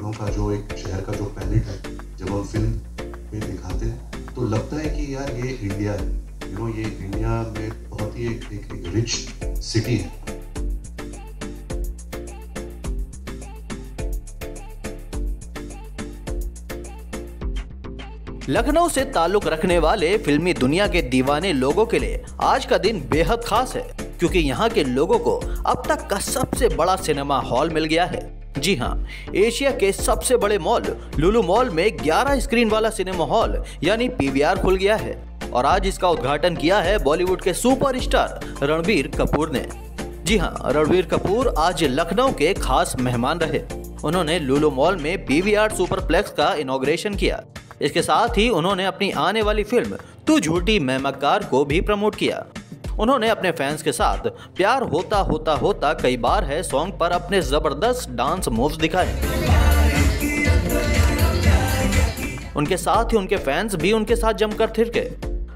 लखनऊ का जो एक शहर का जो पैलेट है, जब हम फिल्म में दिखाते हैं तो लगता है कि यार ये इंडिया है, ये इंडिया में बहुत ही एक रिच सिटी है। लखनऊ से ताल्लुक रखने वाले फिल्मी दुनिया के दीवाने लोगों के लिए आज का दिन बेहद खास है, क्योंकि यहाँ के लोगों को अब तक का सबसे बड़ा सिनेमा हॉल मिल गया है। जी हाँ, एशिया के सबसे बड़े मॉल लुलु मॉल में 11 स्क्रीन वाला सिनेमा हॉल यानी पीवीआर खुल गया है और आज इसका उद्घाटन किया है बॉलीवुड के सुपरस्टार रणबीर कपूर ने। जी हाँ, रणबीर कपूर आज लखनऊ के खास मेहमान रहे। उन्होंने लुलु मॉल में पीवीआर सुपरप्लेक्स का इनॉग्रेशन किया। इसके साथ ही उन्होंने अपनी आने वाली फिल्म तू झूठी मैं मक्कार को भी प्रमोट किया। उन्होंने अपने फैंस के साथ प्यार होता होता होता कई बार है सॉन्ग पर अपने जबरदस्त डांस मूव्स दिखाए। उनके साथ ही उनके फैंस भी उनके साथ जमकर थिरके।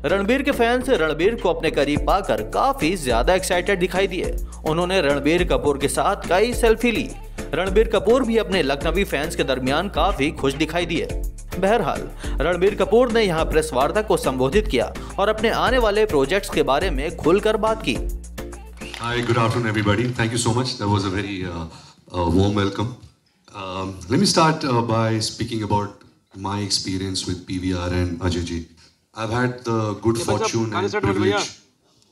रणबीर के फैंस रणबीर को अपने करीब पाकर काफी ज्यादा एक्साइटेड दिखाई दिए। उन्होंने रणबीर कपूर के साथ कई सेल्फी ली। रणबीर कपूर भी अपने लखनवी फैंस के दरमियान काफी खुश दिखाई दिए। बहरहाल रणबीर कपूर ने यहाँ प्रेस वार्ता को संबोधित किया और अपने आने वाले प्रोजेक्ट्स के बारे में खुलकर बात की। Hi, good afternoon everybody. Thank you so much. That was a very warm welcome. Let me start by speaking about my experience with PVR and Ajay ji. I've had the good fortune and privilege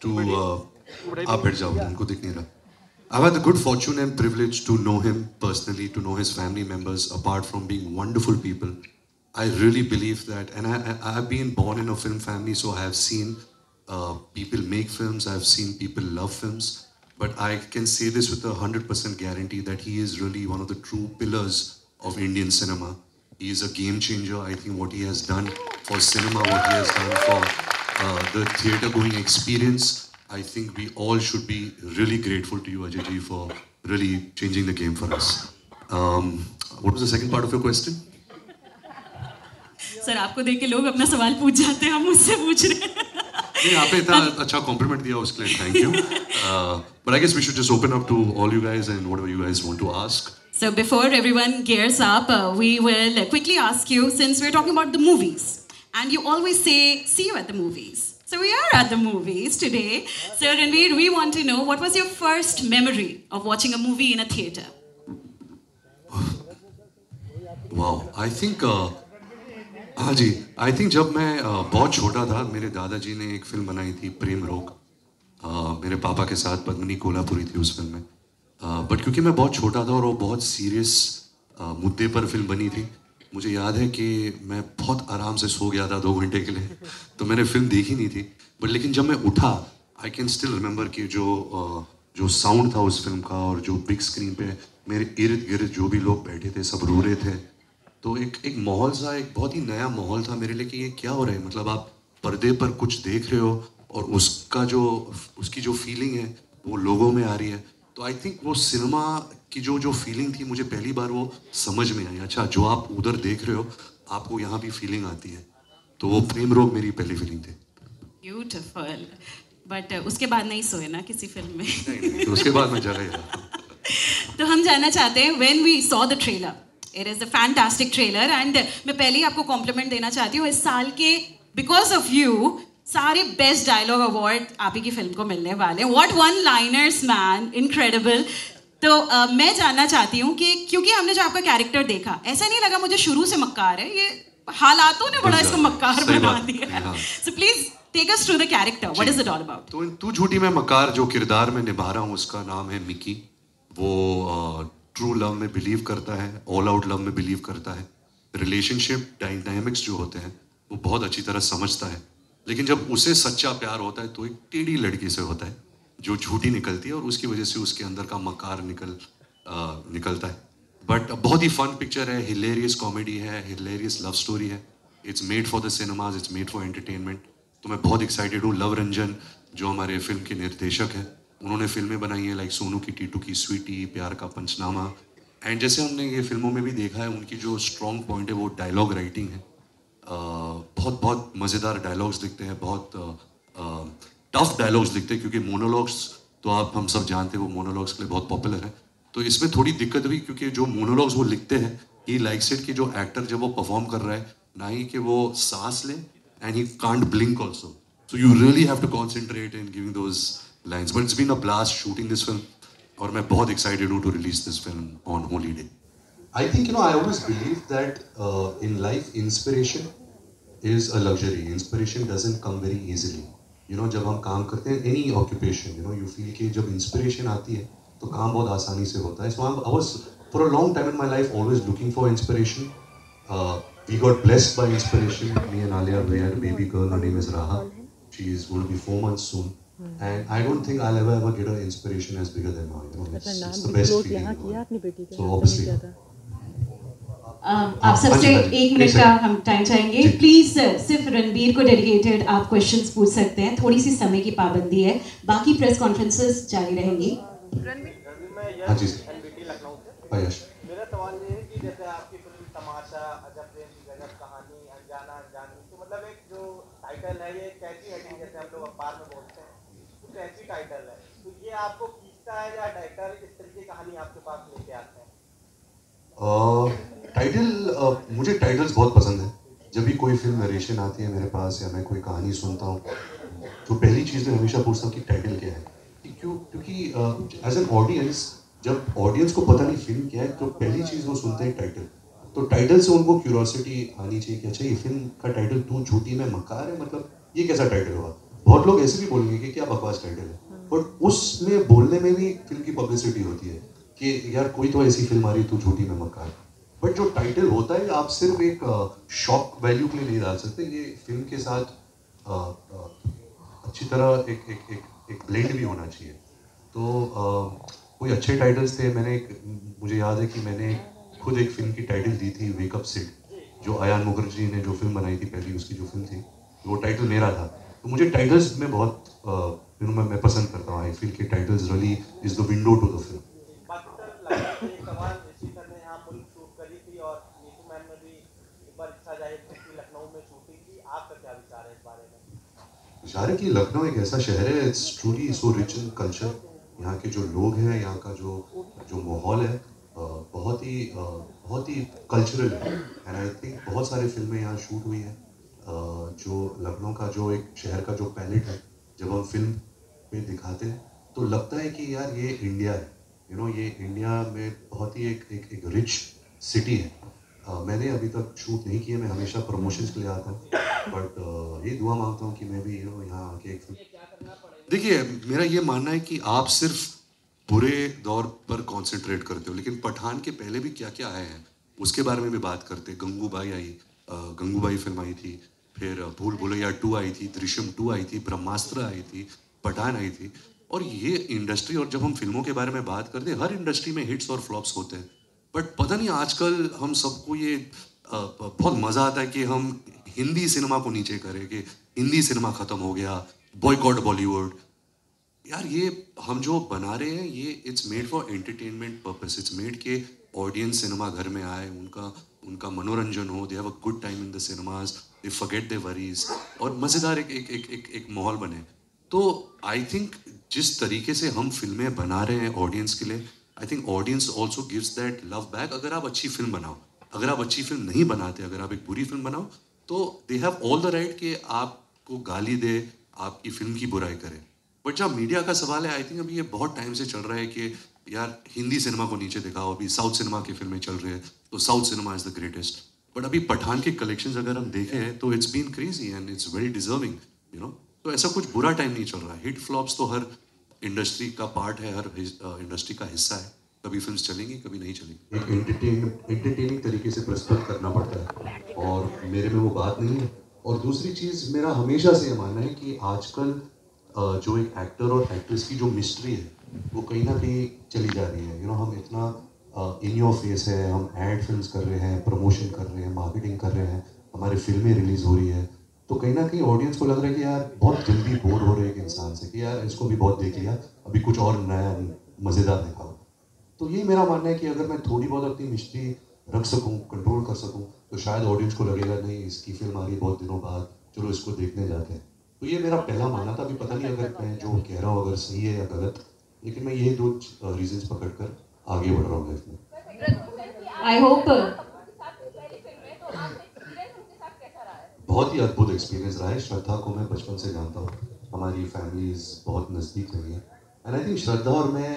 to आप बैठ जाओ, उनको दिख नहीं रहा। I've had the good fortune and privilege to know him personally, to know his family members, apart from being wonderful people. I really believe that, and I've been born in a film family, so I have seen people make films, I've seen people love films, but I can say this with 100% guarantee that he is really one of the true pillars of Indian cinema. He is a game changer. I think what he has done for cinema, what he has done for the theatre going experience, I think we all should be really grateful to you, Ajay ji, for really changing the game for us. What was the second part of your question? Sir, आपको देख के लोग अपना सवाल पूछ जाते हैं, हम मुझसे पूछ रहे हैं। नहीं, आपने इतना अच्छा कॉम्प्लीमेंट दिया उसके लिए thank you. But I guess we should just open up to all you guys and whatever you guys want to ask. So before everyone gears up, we will quickly ask you, since we're talking about the movies, and you always say, see you at the movies. So we are at the movies today. So Ranveer, we want to know, what was your first memory of watching a movie in a theatre? Wow, I think हाँ जी, I think जब मैं बहुत छोटा था, मेरे दादाजी ने एक फिल्म बनाई थी प्रेम रोग, मेरे पापा के साथ पद्मिनी कोल्हापुरी थी उस फिल्म में। बट क्योंकि मैं बहुत छोटा था और वो बहुत सीरियस मुद्दे पर फिल्म बनी थी, मुझे याद है कि मैं बहुत आराम से सो गया था 2 घंटे के लिए, तो मैंने फिल्म देखी नहीं थी। बट लेकिन जब मैं उठा, आई कैन स्टिल रिमेंबर कि जो साउंड था उस फिल्म का और जो बिग स्क्रीन पे मेरे इर्द गिर्द जो भी लोग बैठे थे सब रो रहे थे, तो एक माहौल सा, एक बहुत ही नया माहौल था मेरे लिए कि ये क्या हो रहा है। मतलब आप पर्दे पर कुछ देख रहे हो और उसकी जो फीलिंग है वो लोगों में आ रही है। तो आई थिंक वो सिनेमा की जो फीलिंग थी, मुझे पहली बार वो समझ में आई। अच्छा, जो आप उधर देख रहे हो आपको यहाँ भी फीलिंग आती है। तो वो प्रेम रोग मेरी पहली फीलिंग थी। ब्यूटीफुल। बट उसके बाद नहीं सोए ना किसी फिल्म में? नहीं, तो उसके बाद मैं चला गया। तो हम जानना चाहते हैं, when we saw the trailer, it is a fantastic trailer, and मैं पहले ही आपको कॉम्प्लीमेंट देना चाहती हूँ, इस साल के because of you सारे बेस्ट डायलॉग अवार्ड आप ही की फिल्म को मिलने वाले हैं। What one liners man, incredible। तो मैं जानना चाहती हूँ कि क्योंकि हमने जो आपका कैरेक्टर देखा, ऐसा नहीं लगा मुझे शुरू से मक्कार है, ये हालातों ने बड़ा इसको मक्कार बना दिया। So please take us through the character. What is it all about? तो तू झूठी मैं मक्कार जो किरदार में निभा रहा हूँ उसका नाम है मिकी। वो ट्रू लव में बिलीव करता है, ऑल आउट लव में बिलीव करता है, रिलेशनशिप डायनामिक्स जो होते हैं वो बहुत अच्छी तरह समझता है। लेकिन जब उसे सच्चा प्यार होता है तो एक टेढ़ी लड़की से होता है जो झूठी निकलती है और उसकी वजह से उसके अंदर का मकार निकलता है। बट बहुत ही फन पिक्चर है, हिलेरियस कॉमेडी है, हिलेरियस लव स्टोरी है। It's made for the cinemas, it's made for entertainment. तो मैं बहुत एक्साइटेड हूँ। लव रंजन जो हमारे फिल्म के निर्देशक हैं, उन्होंने फिल्में बनाई हैं लाइक सोनू की टीटू की स्वीटी, प्यार का पंचनामा, एंड जैसे हमने ये फिल्मों में भी देखा है उनकी जो स्ट्रॉन्ग पॉइंट है वो डायलॉग राइटिंग है। बहुत बहुत मज़ेदार डायलॉग्स लिखते हैं, बहुत टफ डायलॉग्स लिखते हैं, क्योंकि मोनोलॉग्स तो हम सब जानते हैं वो मोनोलॉग्स के लिए बहुत पॉपुलर है। तो इसमें थोड़ी दिक्कत हुई क्योंकि जो मोनोलॉग्स वो लिखते हैं ही लाइक्स इट कि जो एक्टर जब वो परफॉर्म कर रहा है ना ही कि वो सांस ले and he can't blink also, so you really have to concentrate in giving those lines. But it's been a blast shooting this film और मैं बहुत एक्साइटेड हूँ to release this film on Holi day. I think, you know, I always believe that in life, inspiration is a luxury. Inspiration doesn't come very easily. You know, जब हम काम करते हैं, any occupation, you know, you feel कि जब inspiration आती है, तो काम बहुत आसानी से होता है. So I was, for a long time in my life, always looking for inspiration. We got blessed by inspiration. Me and Alia, we had a baby girl. Her name is Raha. She is going to be 4 months soon. And I don't think I'll ever get an inspiration as bigger than her. You know, it's the best feeling in the world. So obviously. आप सबसे 1 minute का हम time चाहेंगे. Please सिर्फ रणबीर को dedicated आप questions पूछ सकते हैं. थोड़ी सी समय की पाबंदी है, बाकी प्रेस कॉन्फ्रेंसेस जारी रहेंगी. हाँ जी यश. मेरा सवाल ये है कि जैसे आपकी फिल्म तमाशा, अजब प्रेम की गजब कहानी, अनजाना अनजानी, तो मतलब एक जो टाइटल है ये कैची हेडिंग जैसे हम लोग अखबार में बोलते हैं, तो कैची टाइटल है, तो ये आपको खींचता है या डायरेक्टर इस तरह की कहानी आपके पास लेके आते हैं? टाइटल मुझे टाइटल्स बहुत पसंद है. जब भी कोई फिल्म नरेशन आती है मेरे पास या मैं कोई कहानी सुनता हूँ तो पहली चीज़ मैं हमेशा पूछता हूँ कि टाइटल क्या है. क्योंकि एज एन ऑडियंस जब ऑडियंस को पता नहीं फिल्म क्या है तो पहली चीज़ वो सुनते हैं टाइटल. तो टाइटल से उनको क्यूरोसिटी आनी चाहिए कि अच्छा ये फिल्म का टाइटल तू झूठी में मक्कार है, मतलब ये कैसा टाइटल हुआ. बहुत लोग ऐसे भी बोलेंगे कि क्या बकवास टाइटल है, बट उसमें बोलने में भी फिल्म की पब्लिसिटी होती है कि यार कोई तो ऐसी फिल्म आ रही है तू झूठी में मक्कार. बट जो टाइटल होता है आप सिर्फ एक शॉक वैल्यू के लिए नहीं डाल सकते, ये फिल्म के साथ अच्छी तरह एक ब्लेंड भी होना चाहिए. तो कोई अच्छे टाइटल्स थे. मुझे याद है कि मैंने खुद एक फिल्म की टाइटल दी थी वेकअप सिड, जो अयान मुखर्जी ने जो फिल्म बनाई थी पहली उसकी जो फिल्म थी वो टाइटल मेरा था. तो मुझे टाइटल्स में बहुत मैं पसंद करता हूँ. आई फील कि titles really is the window to the film. विचार है कि लखनऊ एक ऐसा शहर है, it's truly so rich in culture. यहाँ के जो लोग हैं, यहाँ का जो माहौल है बहुत ही कल्चरल है. एंड आई थिंक बहुत सारी फिल्में यहाँ शूट हुई हैं. जो लखनऊ का जो एक शहर का जो पैलेट है जब हम फिल्म में दिखाते हैं तो लगता है कि यार ये इंडिया है. यू नो, ये इंडिया में बहुत ही एक रिच सिटी है. मैंने अभी तक शूट नहीं किया, मैं हमेशा प्रमोशंस के लिए आता हूँ, बट ये दुआ मांगता हूँ कि मैं भी यहाँ आके एक फिल्म. देखिए, मेरा ये मानना है कि आप सिर्फ बुरे दौर पर कॉन्सेंट्रेट करते हो, लेकिन पठान के पहले भी क्या क्या आए हैं उसके बारे में भी बात करते. गंगूबाई आई, गंगूबाई फिल्म आई थी, फिर भूल भुलैया 2 आई थी, दृश्यम 2 आई थी, ब्रह्मास्त्र आई थी, पठान आई थी. और ये इंडस्ट्री, और जब हम फिल्मों के बारे में बात करते हैं, हर इंडस्ट्री में हिट्स और फ्लॉप्स होते हैं. बट पता नहीं आजकल हम सबको ये बहुत मज़ा आता है कि हम हिंदी सिनेमा को नीचे करें कि हिंदी सिनेमा ख़त्म हो गया, बॉयकॉट बॉलीवुड. यार ये हम जो बना रहे हैं ये it's made for entertainment purpose. It's made के ऑडियंस सिनेमा घर में आए, उनका मनोरंजन हो, they have a good time in the cinemas, they forget their worries, और मज़ेदार एक माहौल बने. तो आई थिंक जिस तरीके से हम फिल्में बना रहे हैं ऑडियंस के लिए, I think audience also gives that love back. अगर आप अच्छी फिल्म बनाओ, अगर आप अच्छी फिल्म नहीं बनाते, अगर आप एक बुरी फिल्म बनाओ, तो they have all the right कि आपको गाली दे, आपकी फिल्म की बुराई करे. बट जब मीडिया का सवाल है, आई थिंक अभी ये बहुत टाइम से चल रहा है कि यार हिंदी सिनेमा को नीचे दिखाओ, अभी साउथ सिनेमा की फिल्में चल रही है तो south cinema is the greatest. But अभी पठान के कलेक्शंस अगर हम देखें तो it's been crazy and it's very deserving, you know. तो ऐसा कुछ बुरा टाइम नहीं चल रहा है. हिट फ्लॉप्स तो हर इंडस्ट्री का पार्ट है, हर इंडस्ट्री का हिस्सा है. कभी फिल्म्स चलेंगी, कभी नहीं चलेंगी. एक एंटरटेनिंग तरीके से प्रस्तुत करना पड़ता है और मेरे में वो बात नहीं है. और दूसरी चीज़ मेरा हमेशा से ये मानना है कि आजकल जो एक एक्टर और एक्ट्रेस की जो मिस्ट्री है वो कहीं ना कहीं चली जा रही है. यू नो, हम इतना इन योर फेस है, हम एड फिल्म्स कर रहे हैं, प्रमोशन कर रहे हैं, मार्केटिंग कर रहे हैं, हमारी फिल्में रिलीज़ हो रही है, तो कहीं ना कहीं ऑडियंस को लग रहा है कि यार बहुत जल्दी बोर हो रहे हैं एक इंसान से कि यार इसको भी बहुत देख लिया, अभी कुछ और नया मज़ेदार दिखाओ. तो ये मेरा मानना है कि अगर मैं थोड़ी बहुत अपनी मिस्ट्री रख सकूं, कंट्रोल कर सकूं, तो शायद ऑडियंस को लगेगा नहीं इसकी फिल्म आ रही बहुत दिनों बाद, चलो इसको देखने जाते हैं. तो ये मेरा पहला मानना था. अभी पता नहीं अगर मैं जो कह रहा हूँ अगर सही है या गलत, लेकिन मैं यही 2 रीजंस पकड़ कर आगे बढ़ रहा हूँ लाइफ में. आई होप बहुत ही अद्भुत एक्सपीरियंस रहा है। श्रद्धा को मैं बचपन से जानता हूँ, हमारी फैमिलीज बहुत नज़दीक रही है। एंड आई थिंक श्रद्धा और मैं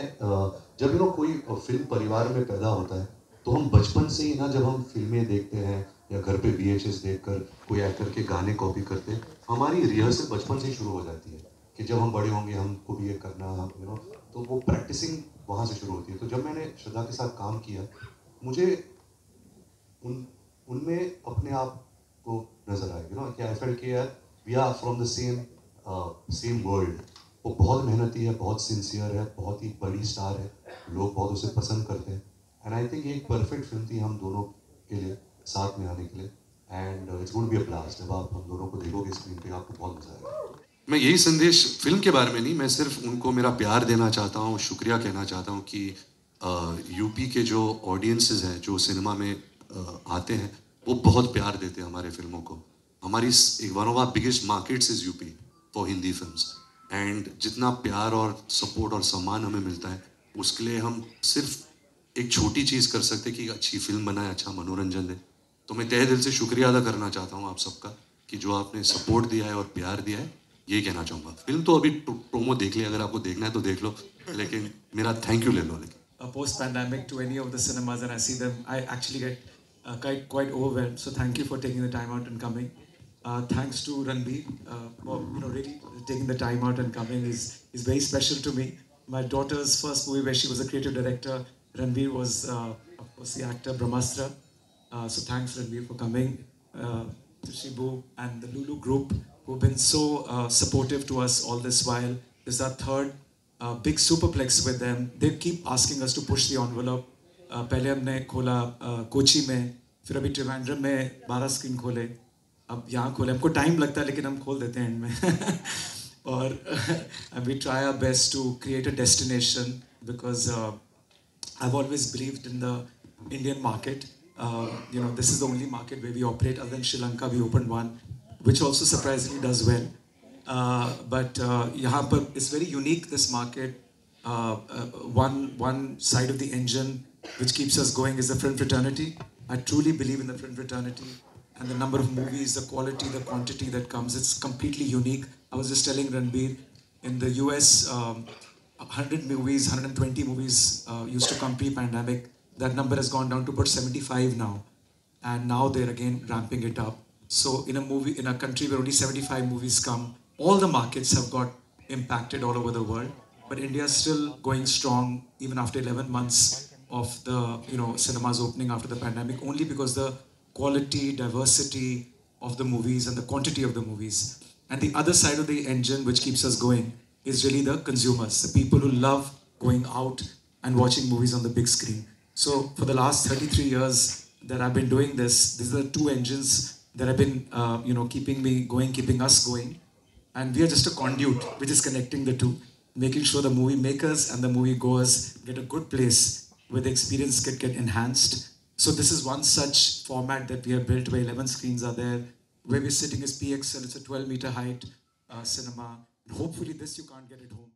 जब कोई फिल्म परिवार में पैदा होता है तो हम बचपन से ही ना, जब हम फिल्में देखते हैं या घर पे VHS देखकर कोई एक्टर के गाने कॉपी करते हैं, हमारी रिहर्सल बचपन से ही शुरू हो जाती है कि जब हम बड़े होंगे हमको भी ये करना, तो वो प्रैक्टिसिंग वहाँ से शुरू होती है। तो जब मैंने श्रद्धा के साथ काम किया, मुझे उनमें अपने आप को नजर आया, कि आई फेल्ट कि यार we are from the same world. वो बहुत मेहनती है, बहुत सिंसियर है, बहुत ही बड़ी स्टार है, लोग बहुत उसे पसंद करते हैं। एंड आई थिंक एक परफेक्ट फिल्म थी हम दोनों के लिए साथ में आने के लिए। And it's going to be a blast. जब आप हम दोनों को देखोगे स्क्रीन पे आपको बहुत मजा आएगा। मैं यही संदेश फिल्म के बारे में नहीं, मैं सिर्फ उनको मेरा प्यार देना चाहता हूँ, शुक्रिया कहना चाहता हूँ कि यूपी के जो ऑडियंसेस हैं जो सिनेमा में आते हैं, वो बहुत प्यार देते हैं हमारे फिल्मों को। हमारी एक one of our biggest markets is UP for Hindi films. And जितना प्यार और सपोर्ट और सम्मान हमें मिलता है, उसके लिए हम सिर्फ एक छोटी चीज़ कर सकते हैं कि अच्छी फिल्म बनाए, अच्छा मनोरंजन दे। तो मैं तहे दिल से शुक्रिया अदा करना चाहता हूँ आप सबका कि जो आपने सपोर्ट दिया है और प्यार दिया है। ये कहना चाहूँगा। फिल्म तो अभी प्रोमो देख लिया, अगर आपको देखना है तो देख लो, लेकिन मेरा थैंक यू ले लो। लेकिन post-pandemic to any of the cinemas and I see them, I actually get quite overwhelmed. So thank you for taking the time out and coming. Thanks to Ranbir for really taking the time out and coming is very special to me. My daughter's first movie where she was a creative director, Ranbir was of course the actor Brahmastra. So thanks Ranbir for coming. To Shibu and the Lulu group who've been so supportive to us all this while. This is our third big superplex with them. They keep asking us to push the envelope. पहले हमने खोला कोची में, फिर अभी त्रिवेंद्रम में 12 screen खोले, अब यहाँ खोले। हमको टाइम लगता है लेकिन हम खोल देते हैं एंड में और we try our best to create a destination because I've always believed in the Indian market. This is the only market where we operate. Other than Sri Lanka, we opened one, which also surprisingly does well. But यहाँ पर it's very unique, this market. One side of the engine which keeps us going is the film fraternity. I truly believe in the film fraternity and the number of movies, the quality, the quantity that comes. It's completely unique. I was just telling Ranbir, in the US, 100 movies, 120 movies used to come pre-pandemic. That number has gone down to about 75 now. And now they're again ramping it up. So in a country where only 75 movies come, all the markets have got impacted all over the world. But India is still going strong even after 11 months of the cinemas opening after the pandemic, only because the quality, diversity of the movies and the quantity of the movies. And the other side of the engine which keeps us going is really the consumers, the people who love going out and watching movies on the big screen. So for the last 33 years that I've been doing this, these are the two engines that have been keeping me going, keeping us going. And we are just a conduit which is connecting the two, making sure the movie makers and the movie goers get a good place where the experience can get enhanced. So this is one such format that we have built where 11 screens are there. Where we're sitting is PXL, it's a 12-meter height cinema. Hopefully this you can't get at home.